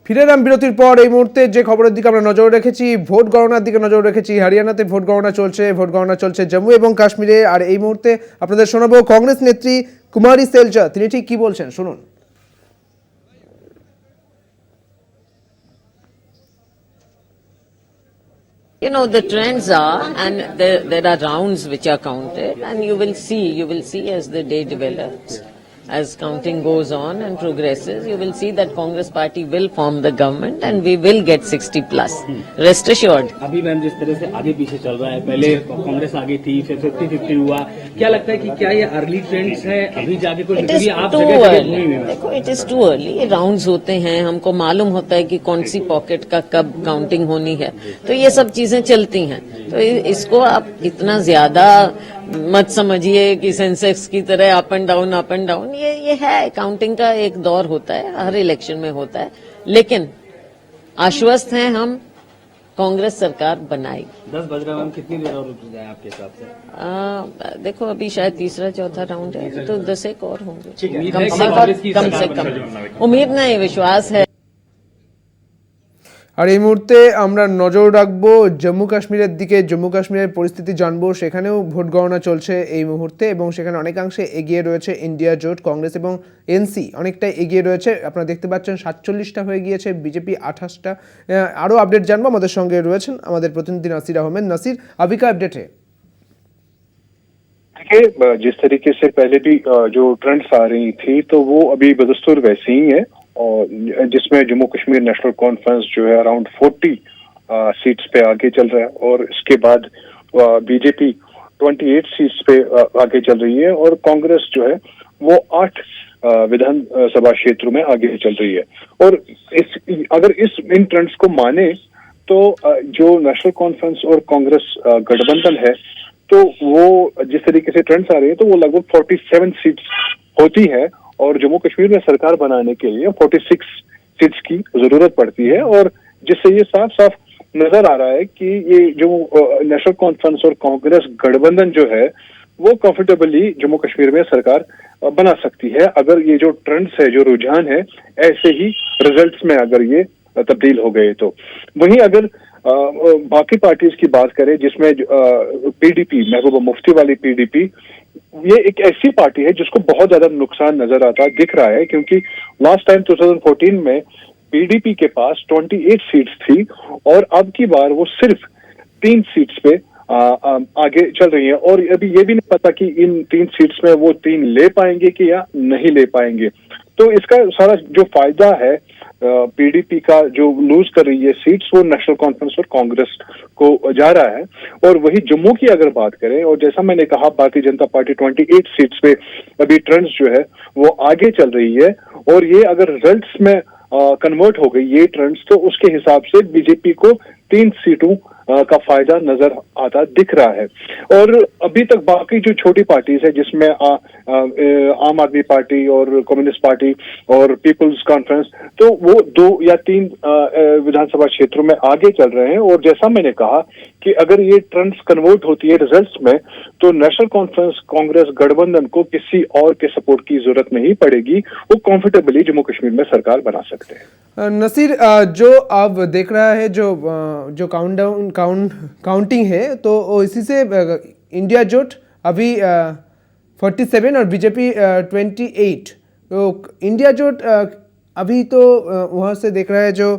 ফিরে এলাম বিরতির পর। এই মুহূর্তে যে খবরের দিকে আমরা নজর রেখেছি, ভোট গণনার দিকে নজর রেখেছি। হরিয়ানাতে ভোট গণনা চলছে জম্মু এবং কাশ্মীরে। আর এই মুহূর্তে আপনাদের শোনাবো কংগ্রেস নেত্রী কুমারী সেলজা, তিনি ঠিক কি বলছেন শুনুন। You know, the trends are, and there are rounds which are counted, and you will see as the day develops, as counting goes on and progresses, you will see that Congress party will form the government and we will get 60 plus. Rest assured. अभी ma'am जिस तरह से आगे पीछे चल रहा है, पहले कांग्रेस आगे थी, फिर 50-50 हुआ, क्या लगता है कि क्या ये अर्ली ट्रेंड्स है, अभी जाके कुछ It is too early. देखो, it is too early. Rounds होते हैं, हमको मालूम होता है कि कौन सी पॉकेट का कब काउंटिंग होनी है, तो ये सब चीजें चलती हैं। तो इसको आप इतना ज्यादा मत समझिए कि सेंसेक्स की तरह अप एंड डाउन। ये है, काउंटिंग का एक दौर होता है, हर इलेक्शन में होता है। लेकिन आश्वस्त हैं हम, कांग्रेस सरकार बनाएगी। 10 बज रहा मैम, कितनी देर और रुक जाए आपके हिसाब से? देखो, अभी शायद तीसरा चौथा राउंड है, तो 10 एक और होंगे कम से कम। उम्मीद नहीं, विश्वास है। আর এই মুহূর্তে আমরা নজর রাখবো জম্মু কাশ্মীরের দিকে। জম্মু কাশ্মীরের পরিস্থিতি জানবো। সেখানেও ভোট গণনা চলছে এই মুহূর্তে এবং সেখানে অনেকাংশে এগিয়ে রয়েছে ইন্ডিয়া জোট। কংগ্রেস এবং এনসি অনেকটাই এগিয়ে রয়েছে। আপনারা দেখতে পাচ্ছেন 47টা হয়ে গিয়েছে, বিজেপি 28টা। আরও আপডেট জানবো, আমাদের সঙ্গে রয়েছেন আমাদের প্রতিনিধি নাসির আহমেদ। নাসির, अभी का अपडेट है? देखिए, जिस तरीके से पहले भी जो ट्रेंड्स आ रही थी तो वो अभी बदस्तूर वैसे ही है, और जिसमें जम्मू कश्मीर नेशनल कॉन्फ्रेंस जो है अराउंड 40 सीट्स पे आगे चल रहा है, और इसके बाद बीजेपी 28 सीट्स पे आगे चल रही है, और कांग्रेस जो है वो 8 विधानसभा क्षेत्रों में आगे चल रही है। और अगर इन ट्रेंड्स को माने तो जो नेशनल कॉन्फ्रेंस और कांग्रेस गठबंधन है, तो वो जिस तरीके से ट्रेंड्स आ रहे हैं तो वो लगभग 47 सीट्स होती है, और जम्मू कश्मीर में सरकार बनाने के लिए 46 सीट्स की जरूरत पड़ती है। और जिससे ये साफ साफ नजर आ रहा है कि ये जो नेशनल कॉन्फ्रेंस और कांग्रेस गठबंधन जो है वो कंफर्टेबली जम्मू कश्मीर में सरकार बना सकती है, अगर ये जो ट्रेंड्स है, जो रुझान है, ऐसे ही रिजल्ट्स में अगर ये तब्दील हो गए तो। वहीं अगर बाकी पार्टीज की बात करें, जिसमें पीडीपी, महबूबा मुफ्ती वाली पीडीपी, ये एक ऐसी पार्टी है जिसको बहुत ज्यादा नुकसान नजर आता दिख रहा है, क्योंकि लास्ट टाइम 2014 में पीडीपी के पास 28 सीट्स थी, और अब की बार वो सिर्फ 3 सीट्स पे आगे चल रही है। और अभी ये भी नहीं पता कि इन 3 सीट्स में वो 3 ले पाएंगे कि या नहीं ले पाएंगे। तो इसका सारा जो फायदा है पीडीपी का, जो लूज कर रही है सीट्स, वो नेशनल कॉन्फ्रेंस और कांग्रेस को जा रहा है। और वही जम्मू की अगर बात करें, और जैसा मैंने कहा, भारतीय जनता पार्टी 28 सीट्स पे अभी ट्रेंड्स जो है वो आगे चल रही है, और ये अगर रिजल्ट्स में कन्वर्ट हो गई ये ट्रेंड्स, तो उसके हिसाब से बीजेपी को 3 सीटों का फायदा नजर आता दिख रहा है। और अभी तक बाकी जो छोटी पार्टीज है, जिसमें आम आदमी पार्टी और कम्युनिस्ट पार्टी और पीपल्स कॉन्फ्रेंस, तो वो 2 या 3 विधानसभा क्षेत्रों में आगे चल रहे हैं। और जैसा मैंने कहा कि अगर ये ट्रेंड्स कन्वर्ट होती है रिजल्ट्स में, तो नेशनल कॉन्फ्रेंस कांग्रेस गठबंधन को किसी और के सपोर्ट की जरूरत नहीं पड़ेगी, वो कंफर्टेबली जम्मू कश्मीर में सरकार बना सकते हैं। नसीर, जो आप देख रहा है, जो काउंटिंग है, तो इसी से इंडिया जोट अभी 47 और बीजेपी 28, तो इंडिया जोट अभी तो वहाँ से देख रहा है जो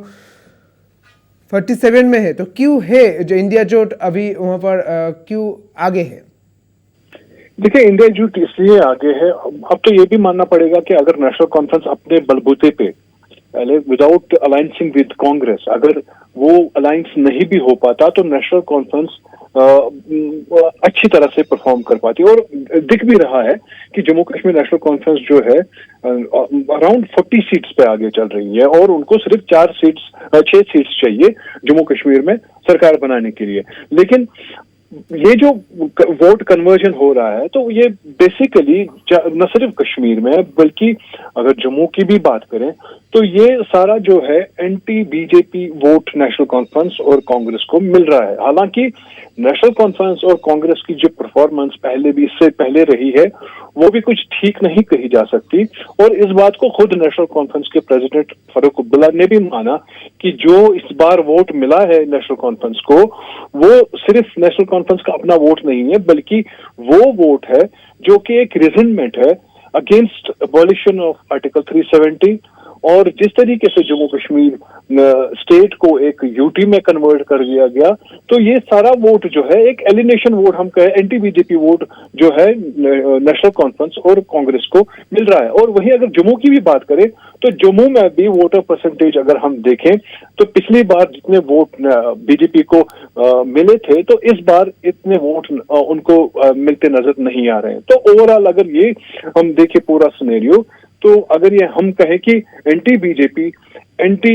47 में है, तो क्यों है जो इंडिया जोट अभी वहाँ पर क्यों आगे है? देखिए, इंडिया जोट इसलिए आगे है, अब तो ये भी मानना पड़ेगा कि अगर नेशनल कॉन्फ्रेंस अपने बलबूते पे विदाउट अलायंसिंग विद कांग्रेस, अगर वो अलायंस नहीं भी हो पाता, तो नेशनल कॉन्फ्रेंस अच्छी तरह से परफॉर्म कर पाती। और दिख भी रहा है कि जम्मू कश्मीर नेशनल कॉन्फ्रेंस जो है अराउंड 40 सीट्स पे आगे चल रही है, और उनको सिर्फ 6 सीट्स चाहिए जम्मू कश्मीर में सरकार बनाने के लिए। लेकिन ये जो वोट कन्वर्जन हो रहा है, तो ये बेसिकली न सिर्फ कश्मीर में, बल्कि अगर जम्मू की भी बात करें तो ये सारा जो है anti BJP vote national conference और कांग्रेस को मिल रहा है। हालांकि नेशनल कॉन्फ्रेंस और कांग्रेस की जो परफॉर्मेंस पहले भी इससे पहले रही है वो भी कुछ ठीक नहीं कही जा सकती, और इस बात को खुद नेशनल कॉन्फ्रेंस के प्रेसिडेंट फारूक अब्दुल्ला ने भी माना कि जो इस बार वोट मिला है नेशनल कॉन्फ्रेंस को वो सिर्फ नेशनल कॉन्फ्रेंस का अपना वोट नहीं है, बल्कि वो वोट है जो कि एक रिजनमेंट है अगेंस्ट अबॉलिशन ऑफ आर्टिकल 370, और जिस तरीके से जम्मू कश्मीर स्टेट को एक यूटी में कन्वर्ट कर दिया गया, तो ये सारा वोट जो है एक एलिनेशन वोट हम कहें, एंटी बीजेपी वोट जो है नेशनल कॉन्फ्रेंस और कांग्रेस को मिल रहा है। और वहीं अगर जम्मू की भी बात करें तो जम्मू में भी वोटर परसेंटेज अगर हम देखें तो पिछली बार जितने वोट बीजेपी को मिले थे, तो इस बार इतने वोट उनको मिलते नजर नहीं आ रहे हैं। तो ओवरऑल अगर ये हम देखें पूरा सिनेरियो, तो अगर ये हम कहें कि anti BJP anti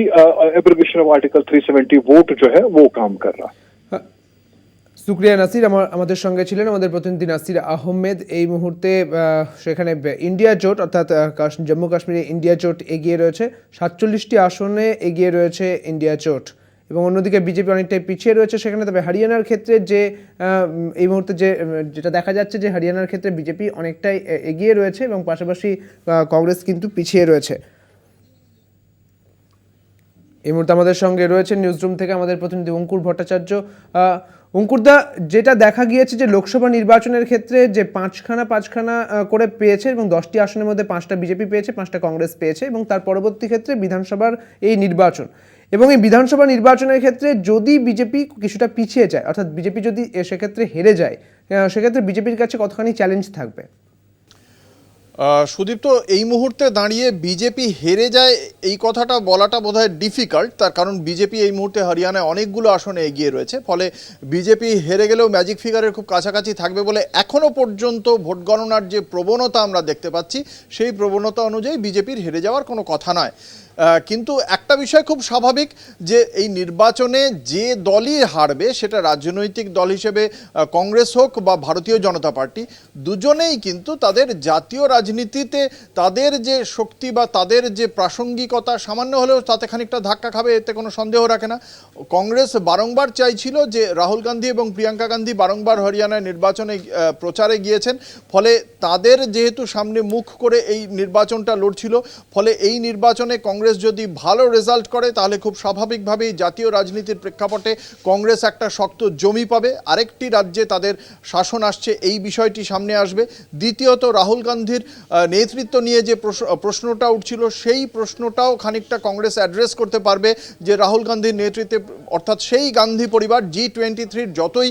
abrogation of article 370 vote जो है वो काम कर रहा है। শুক্রিয়া নাসির, আমাদের সঙ্গে ছিলেন আমাদের প্রতিনিধি নাসির আহমেদ। এই মুহূর্তে সেখানে ইন্ডিয়া জোট অর্থাৎ জম্মু কাশ্মীরে ইন্ডিয়া জোট এগিয়ে রয়েছে, 47টি আসনে এগিয়ে রয়েছে ইন্ডিয়া জোট, এবং অন্যদিকে বিজেপি অনেকটাই পিছিয়ে রয়েছে সেখানে। তবে হরিয়ানার ক্ষেত্রে যে এই মুহূর্তে যেটা দেখা যাচ্ছে যে হরিয়ানার ক্ষেত্রে বিজেপি অনেকটাই এগিয়ে রয়েছে এবং পাশাপাশি কংগ্রেস কিন্তু পিছিয়ে রয়েছে। এই মুহূর্তে আমাদের সঙ্গে রয়েছে নিউজরুম থেকে আমাদের প্রতিনিধি অঙ্কুর ভট্টাচার্য। অঙ্কুরদা, যেটা দেখা গিয়েছে যে লোকসভা নির্বাচনের ক্ষেত্রে যে পাঁচখানা করে পেয়েছে এবং 10টি আসনের মধ্যে 5টা বিজেপি পেয়েছে, 5টা কংগ্রেস পেয়েছে, এবং তার পরবর্তী ক্ষেত্রে বিধানসভার এই নির্বাচন, এবং এই বিধানসভা নির্বাচনের ক্ষেত্রে যদি বিজেপি কিছুটা পিছিয়ে যায়, অর্থাৎ বিজেপি যদি সেক্ষেত্রে হেরে যায়, সেক্ষেত্রে বিজেপির কাছে কতখানি চ্যালেঞ্জ থাকবে? সুদীপ্ত, এই মুহূর্তে দাঁড়িয়ে বিজেপি হেরে যায় এই কথাটা বলাটা বোধহয় ডিফিকাল্ট, তার কারণ বিজেপি এই মুহূর্তে হরিয়ানায় অনেকগুলো আসনে এগিয়ে রয়েছে। ফলে বিজেপি হেরে গেলেও ম্যাজিক ফিগারের খুব কাছাকাছি থাকবে বলে এখনও পর্যন্ত ভোট গণনার যে প্রবণতা আমরা দেখতে পাচ্ছি সেই প্রবণতা অনুযায়ী বিজেপির হেরে যাওয়ার কোনো কথা নয়। কিন্তু একটা বিষয় খুব স্বাভাবিক যে এই নির্বাচনে যে দলই হারবে, সেটা রাজনৈতিক দল হিসেবে কংগ্রেস হোক বা ভারতীয় জনতা পার্টি, দুজনেই কিন্তু তাদের জাতীয় রাজনীতিতে তাদের যে শক্তি বা তাদের যে প্রাসঙ্গিকতা সামান্য হলেও তাতে খানিকটা ধাক্কা খাবে, এতে কোনো সন্দেহ রাখে না। কংগ্রেস বারংবার চাইছিল যে রাহুল গান্ধী এবং প্রিয়াঙ্কা গান্ধী বারংবার হরিয়ানায় নির্বাচনে প্রচারে গিয়েছেন, ফলে তাদের যেহেতু সামনে মুখ করে এই নির্বাচনটা লড়ছিল, ফলে এই নির্বাচনে কংগ্রেস যদি ভালো রেজাল্ট করে তাহলে খুব স্বাভাবিকভাবেই জাতীয় রাজনীতির প্রেক্ষাপটে কংগ্রেস একটা শক্ত জমি পাবে। আরেকটি রাজ্যে তাদের শাসন আসছে, এই বিষয়টি সামনে আসবে। দ্বিতীয়ত, রাহুল গান্ধীর নেতৃত্ব নিয়ে যে প্রশ্নটা উঠছিল, সেই প্রশ্নটাও খানিকটা কংগ্রেস অ্যাড্রেস করতে পারবে যে রাহুল গান্ধীর নেতৃত্বে, অর্থাৎ সেই গান্ধী পরিবার, G23 যতই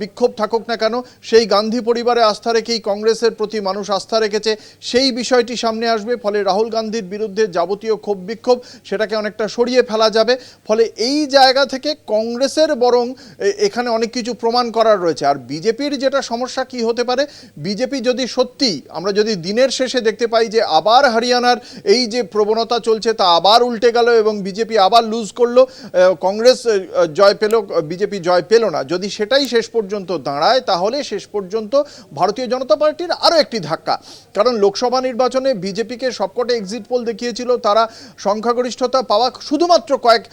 বিক্ষোভ থাকুক না কেন, সেই গান্ধী পরিবারে আস্থা রেখেই কংগ্রেসের প্রতি মানুষ আস্থা রেখেছে, সেই বিষয়টি সামনে আসবে। ফলে রাহুল গান্ধীর বিরুদ্ধে যাবতীয় ক্ষোভ বিক্ষোভ সেটাকে অনেকটা সরিয়ে ফেলা যাবে। ফলে এই জায়গা থেকে কংগ্রেসের বরং এখানে অনেক কিছু প্রমাণ করার রয়েছে। আর বিজেপির যেটা সমস্যা কি হতে পারে, বিজেপি যদি সত্যি আমরা যদি দিনের শেষে দেখতে পাই যে আবার হরিয়ানার এই যে প্রবণতা চলছে তা আবার উল্টে গেল এবং বিজেপি আবার লুজ করলো, কংগ্রেস জয় পেল, বিজেপি জয় পেল না, যদি সেটাই শেষ পর্যন্ত দাঁড়ায় তাহলে শেষ পর্যন্ত ভারতীয় জনতা পার্টির আরও একটি ধাক্কা। কারণ লোকসভা নির্বাচনে বিজেপিকে সবকটা এক্সিট পোল দেখিয়েছিল তারা সংখ্যাগরিষ্ঠতা পাওয়া শুধুমাত্র কয়েক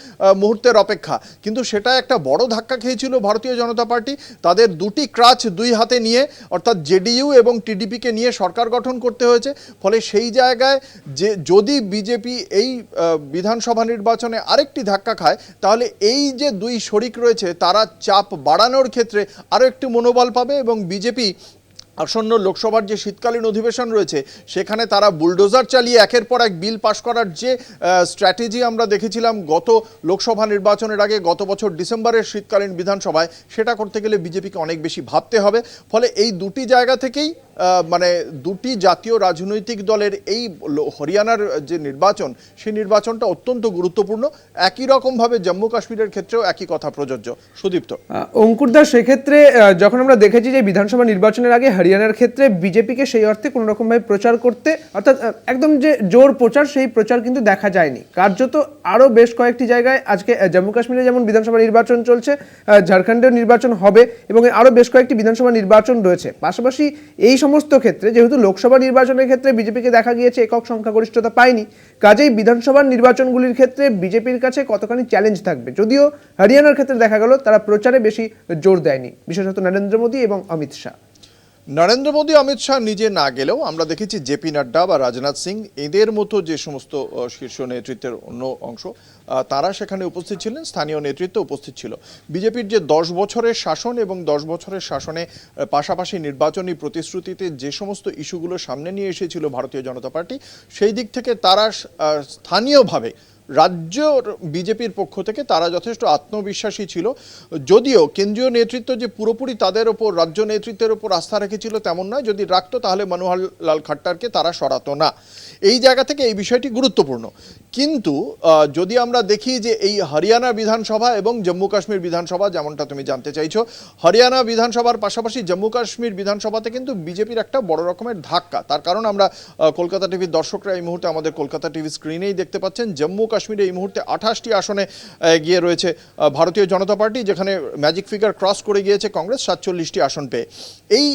মুহূর্তের অপেক্ষা, কিন্তু সেটা একটা বড় ধাক্কা খেয়েছিল ভারতীয় জনতা পার্টি। তাদের দুটি ক্রাচ দুই হাতে নিয়ে, অর্থাৎ জেডিইউ এবং টিডিপিকে নিয়ে সরকার গঠন করতে হয়েছে। ফলে সেই জায়গায় যে যদি বিজেপি এই বিধানসভা নির্বাচনে আরেকটি ধাক্কা খায়, তাহলে এই যে দুই শরিক রয়েছে তারা চাপ বাড়ানোর ক্ষেত্রে আরও একটু মনোবল পাবে এবং বিজেপি আসন্ন লোকসভার যে শীতকালীন অধিবেশন রয়েছে সেখানে তারা বুলডোজার চালিয়ে একের পর এক বিল পাশ করার যে স্ট্র্যাটেজি আমরা দেখেছিলাম গত লোকসভা নির্বাচনের আগে, গত বছর ডিসেম্বরের শীতকালীন বিধানসভায়, সেটা করতে গেলে বিজেপিকে অনেক বেশি ভাবতে হবে। ফলে এই দুটি জায়গা থেকেই মানে দুটি জাতীয় রাজনৈতিক দলের এই হরিয়ানার যে নির্বাচন, সেই নির্বাচনটা অত্যন্ত গুরুত্বপূর্ণ। একই রকমভাবে জম্মু কাশ্মীরের ক্ষেত্রেও একই কথা প্রযোজ্য। সুদীপ্ত। অঙ্কুরদা, সেক্ষেত্রে যখন আমরা দেখেছি যে বিধানসভা নির্বাচনের আগে হরিয়ানার ক্ষেত্রে বিজেপিকে সেই অর্থে কোনো রকমভাবে প্রচার করতে, অর্থাৎ একদম যে জোর প্রচার, সেই প্রচার কিন্তু দেখা যায়নি। কার্যত আরও বেশ কয়েকটি জায়গায় আজকে জম্মু কাশ্মীরে যেমন বিধানসভা নির্বাচন চলছে, ঝাড়খণ্ডেও নির্বাচন হবে এবং আরও বেশ কয়েকটি বিধানসভা নির্বাচন রয়েছে। পাশাপাশি এই সমস্ত ক্ষেত্রে যেহেতু লোকসভা নির্বাচনের ক্ষেত্রে বিজেপিকে দেখা গিয়েছে একক সংখ্যাগরিষ্ঠতা পায়নি, কাজেই বিধানসভার নির্বাচনগুলির ক্ষেত্রে বিজেপির কাছে কতখানি চ্যালেঞ্জ থাকবে। যদিও হরিয়ানার ক্ষেত্রে দেখা গেল তারা প্রচারে বেশি জোর দেয়নি, বিশেষত নরেন্দ্র মোদী এবং অমিত শাহ। নরেন্দ্র মোদী অমিত শাহ নিজে না গেলেও আমরা দেখেছি জেপি নাড্ডা বা রাজনাথ সিং এদের মতো যে সমস্ত শীর্ষ নেতৃত্বের অন্য অংশ তারা সেখানে উপস্থিত ছিলেন, স্থানীয় নেতৃত্ব উপস্থিত ছিল। বিজেপির যে 10 বছরের শাসন এবং 10 বছরের শাসনে পাশাপাশি নির্বাচনী প্রতিশ্রুতিতে যে সমস্ত ইস্যুগুলো সামনে নিয়ে এসেছিল ভারতীয় জনতা পার্টি, সেই দিক থেকে তারা স্থানীয়ভাবে রাজ্য বিজেপির পক্ষ থেকে তারা যথেষ্ট আত্মবিশ্বাসী ছিল। যদিও কেন্দ্রীয় নেতৃত্ব যে পুরোপুরি তাদের ওপর, রাজ্য নেতৃত্বের ওপর আস্থা রেখেছিল তেমন নয়, যদি রাখতো তাহলে মনোহর লাল খাট্টারকে তারা সরাতো না। এই জায়গা থেকে এই বিষয়টি গুরুত্বপূর্ণ। কিন্তু যদি আমরা দেখি যে এই হরিয়ানা বিধানসভা এবং জম্মু কাশ্মীর বিধানসভা, যেমনটা তুমি জানতে চাইছো, হরিয়ানা বিধানসভার পাশাপাশি জম্মু কাশ্মীর বিধানসভাতে কিন্তু বিজেপির একটা বড় রকমের ধাক্কা। তার কারণ আমরা কলকাতা টিভির দর্শকরা এই মুহূর্তে আমাদের কলকাতা টিভি স্ক্রিনেই দেখতে পাচ্ছেন, জম্মু কাশ্মীরে এই মুহূর্তে 28টি আসনে গিয়ে রয়েছে ভারতীয় জনতা পার্টি, যেখানে ম্যাজিক ফিগার ক্রস করে গিয়েছে কংগ্রেস 47টি আসন পেয়ে। এই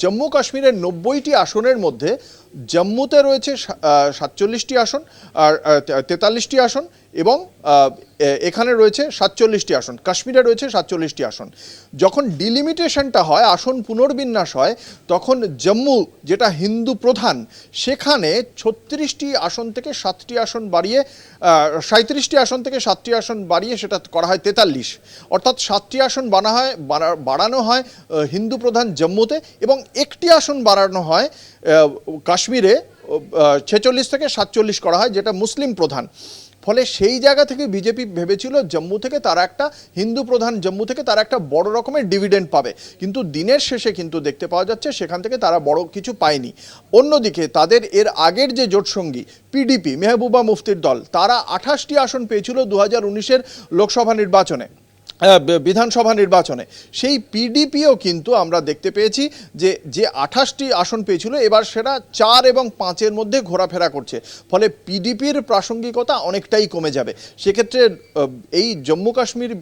জম্মু কাশ্মীরের 90টি আসনের মধ্যে জম্মুতে রয়েছে 47টি আসন আর 43টি আসন এবং এখানে রয়েছে 47টি আসন, কাশ্মীরে রয়েছে 47টি আসন। যখন ডিলিমিটেশনটা হয়, আসন পুনর্বিন্যাস হয়, তখন জম্মু যেটা হিন্দু প্রধান, সেখানে 36টি আসন থেকে 7টি আসন বাড়িয়ে 37টি আসন থেকে 7টি আসন বাড়িয়ে সেটা করা হয় 43, অর্থাৎ 7টি আসন বাড়ানো হয় হিন্দু প্রধান জম্মুতে এবং একটি আসন বাড়ানো হয় কাশ্মীরে, 46 থেকে 47 করা হয়, যেটা মুসলিম প্রধান। ফলে সেই জায়গা থেকে বিজেপি ভেবেছিল জম্মু থেকে তারা একটা, হিন্দু প্রধান জম্মু থেকে তারা একটা বড় রকমের ডিভিডেন্ড পাবে, কিন্তু দিনের শেষে কিন্তু দেখতে পাওয়া যাচ্ছে সেখান থেকে তারা বড় কিছু পায়নি। অন্যদিকে তাদের এর আগের যে জোটসঙ্গী পিডিপি, মেহবুবা মুফতির দল, তারা 28টি আসন পেয়েছিল 2019-এর লোকসভা নির্বাচনে, বিধানসভা নির্বাচনে। সেই পিডিপিও কিন্তু আমরা দেখতে পেয়েছি যে 28টি আসন পেয়েছিল, এবার সেটা 4 এবং 5-এর মধ্যে ঘোরাফেরা করছে। ফলে পিডিপির প্রাসঙ্গিকতা অনেকটাই কমে যাবে। সেক্ষেত্রে এই জম্মু কাশ্মীর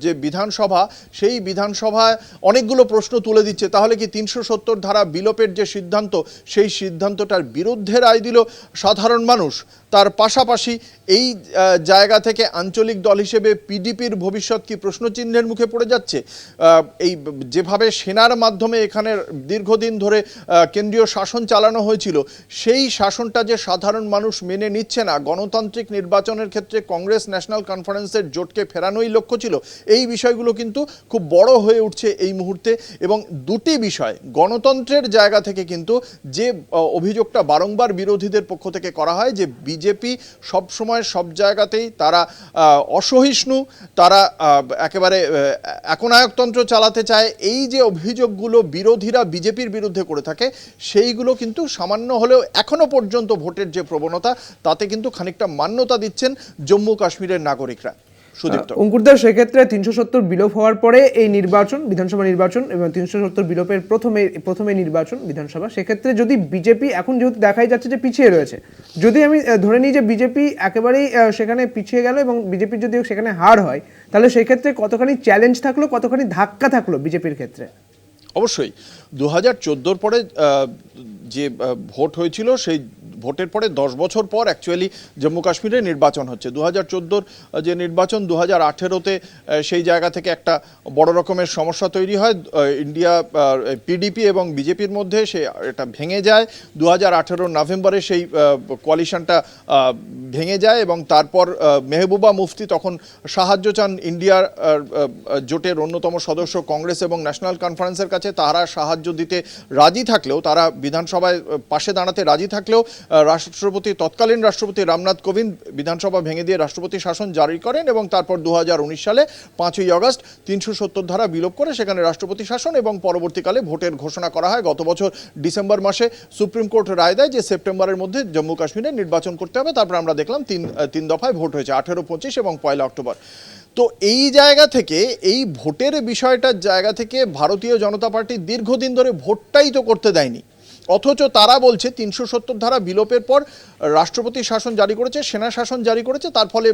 যে বিধানসভা, সেই বিধানসভায় অনেকগুলো প্রশ্ন তুলে দিচ্ছে। তাহলে কি 370 ধারা বিলোপের যে সিদ্ধান্ত, সেই সিদ্ধান্তটার বিরুদ্ধে রায় দিল সাধারণ মানুষ? তার পাশাপাশি এই জায়গা থেকে আঞ্চলিক দল হিসেবে পিডিপির ভবিষ্যৎ কি প্রশ্নচিহ্নের মুখে পড়ে যাচ্ছে? এই যেভাবে সেনার মাধ্যমে এখানে দীর্ঘদিন ধরে কেন্দ্রীয় শাসন চালানো হয়েছিল, সেই শাসনটা যে সাধারণ মানুষ মেনে নিচ্ছে না, গণতান্ত্রিক নির্বাচনের ক্ষেত্রে কংগ্রেস ন্যাশনাল কনফারেন্সের জোটকে ফেরানোই লক্ষ্য ছিল, এই বিষয়গুলো কিন্তু খুব বড় হয়ে উঠছে এই মুহূর্তে। এবং দুটি বিষয়, গণতন্ত্রের জায়গা থেকে কিন্তু যে অভিযোগটা বারংবার বিরোধীদের পক্ষ থেকে করা হয় যে বিজেপি সবসময় সব জায়গাতেই তারা অসহিষ্ণু, তারা একেবারে একনায়কতন্ত্র চালাতে চায়, এই যে অভিযোগগুলো বিরোধীরা বিজেপির বিরুদ্ধে করে থাকে, সেইগুলো কিন্তু সামান্য হলেও এখনো পর্যন্ত ভোটের যে প্রবণতা, তাতে কিন্তু খানিকটা মান্যতা দিচ্ছেন জম্মু কাশ্মীরের নাগরিকরা। অঙ্কুরদা, সেক্ষেত্রে 370 বিলোপ হওয়ার পরে এই নির্বাচন, বিধানসভা নির্বাচন এবং 370 বিলোপের প্রথমে নির্বাচন বিধানসভা, সেক্ষেত্রে যদি বিজেপি এখন যেহেতু দেখাই যাচ্ছে যে পিছিয়ে রয়েছে, যদি আমি ধরে নিই যে বিজেপি একেবারেই সেখানে পিছিয়ে গেল এবং বিজেপির যদি সেখানে হার হয়, তাহলে সেক্ষেত্রে কতখানি চ্যালেঞ্জ থাকলো, কতখানি ধাক্কা থাকলো বিজেপির ক্ষেত্রে? অবশ্যই 2014 পরে যে ভোট হয়েছিল, সেই ভোটের পরে 10 বছর পর অ্যাকচুয়ালি জম্মু কাশ্মীরে নির্বাচন হচ্ছে। 2014 যে নির্বাচন, 2018-তে সেই জায়গা থেকে একটা বড় রকমের সমস্যা তৈরি হয় ইন্ডিয়া পিডিপি এবং বিজেপির মধ্যে, এটা ভেঙে যায়। 2018 নভেম্বরে সেই কোয়ালিশনটা ভেঙে যায় এবং তারপর মেহবুবা মুফতি তখন সাহায্য চান ইন্ডিয়ার জোটের অন্যতম সদস্য কংগ্রেস এবং ন্যাশনাল কনফারেন্সের কাছে। তারা সাহায্য দিতে রাজি থাকলেও, তারা বিধানসভায় পাশে দাঁড়াতে রাজি থাকলেও তৎকালীন রাষ্ট্রপতি রামনাথ কোবিন্দ বিধানসভা ভেঙে দিয়ে রাষ্ট্রপতি শাসন জারি করেন এবং তারপর 2019 সালে 5ই আগস্ট 370 ধারা বিলোপ করে সেখানে রাষ্ট্রপতি শাসন এবং পরবর্তীকালে ভোটের ঘোষণা করা হয়। গত বছর ডিসেম্বর মাসে সুপ্রিম কোর্ট রায় দেয় যে সেপ্টেম্বরের মধ্যে জম্মু কাশ্মীরে নির্বাচন করতে হবে। তারপর আমরা দেখলাম তিন দফায় ভোট হয়েছে, 18, 25 এবং 1 অক্টোবর। তো এই জায়গা থেকে, এই ভোটের বিষয়টার জায়গা থেকে ভারতীয় জনতা পার্টি দীর্ঘদিন ধরে ভোটটাই তো করতে দেয়নি, অথচ তারা বলছে 370 ধারা বিলোপের পর রাষ্ট্রপতি শাসন জারি করেছে, সেনা শাসন জারি করেছে, তার ফলে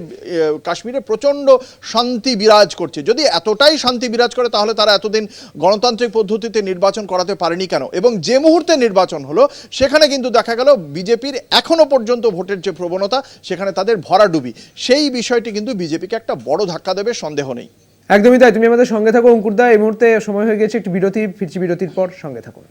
কাশ্মীরে প্রচণ্ড শান্তি বিরাজ করছে। যদি এতটাই শান্তি বিরাজ করে তাহলে তারা এতদিন গণতান্ত্রিক পদ্ধতিতে নির্বাচন করাতে পারেনি কেন? এবং যে মুহূর্তে নির্বাচন হলো সেখানে কিন্তু দেখা গেল বিজেপির এখনো পর্যন্ত ভোটের যে প্রবণতা সেখানে তাদের ভরাডুবি, সেই বিষয়টি কিন্তু বিজেপিকে একটা বড় ধাক্কা দেবে, সন্দেহ নেই। একদমই তাই। তুমি আমাদের সঙ্গে থাকো অঙ্কুরদা। এই মুহূর্তে সময় হয়ে গেছে একটি বিরতি, ফিরছি বিরতির পর, সঙ্গে থাকুন।